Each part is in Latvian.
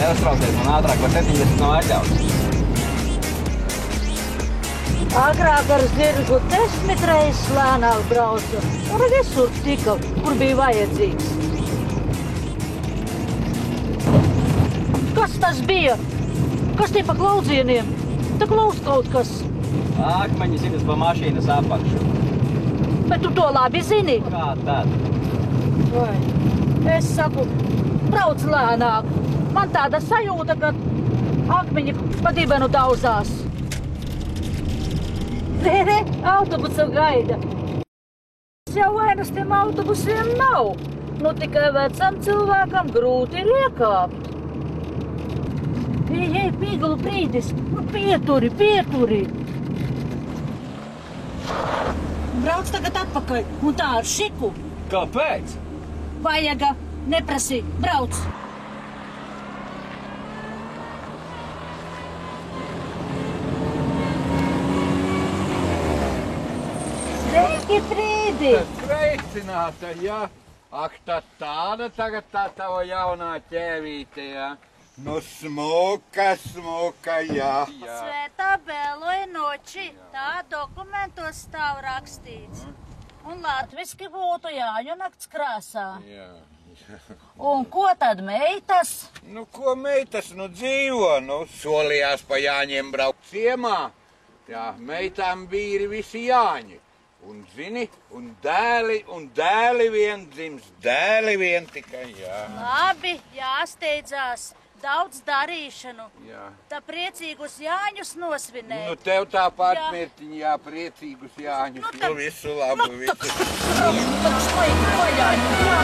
Neuztraucies, man ātrāk par 70 nav atļauts. Agrāk ar zirgu 10 reizes lēnāk braucu, un visur tika, kur bija vajadzīgs. Kas tas bija? Kas tie pa klaudzieniem? Tā klaus kaut kas. Akmeņi zinas pa mašīnas apakšu. Bet tu to labi zini? Kā tad? Vai, es saku, brauc lēnāk. Man tāda sajūta, ka akmeņi pa dibenu dauzās. Re, autobusu gaida. Jau vainas tiem autobusiem nav. Nu tikai vecam cilvēkam grūti ir iekāpt. Ej, pīgulu brīdis, nu pieturi. Brauc tagad atpakaļ, un tā ar šiku. Kāpēc? Vajaga, neprasī, brauc. Sveiki, Frīdi! Sveicināta, jā. Ak, tāda tagad tā tava jaunā ķēvīte, jā. Nu, smuka, jā. Svētā Bēloja noči, tā dokumentos stāv rakstīts. Un latviski būtu Jāņu nakts krāsā. Jā. Un ko tad meitas? Nu, ko meitas, nu dzīvo, nu, solījās pa Jāņiem braukt ciemā. Jā, meitām vīri visi Jāņi. Un zini, un dēli vien dzims, dēli vien tikai, jā. Labi, jāsteidzās. Daudz darīšanu. Jā. Tā priecīgus Jāņus nosvinēt. Nu, tev tāpat, Mērtiņ, jā, priecīgus Jāņus. Nu, visu labu, visu. Tak smaigi to Jāņu, jā.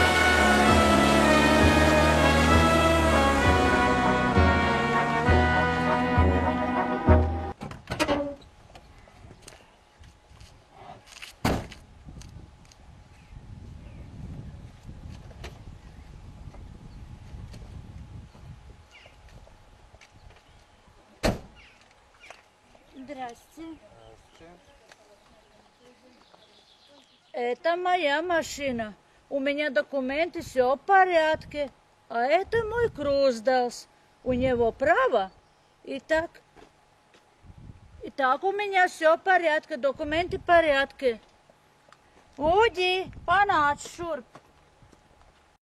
Здрасте. Это моя машина. У меня документы, все в порядке. А это мой Круздалс. У него право. Итак, у меня все в порядке, документы в порядке. Уди, panāc šurp.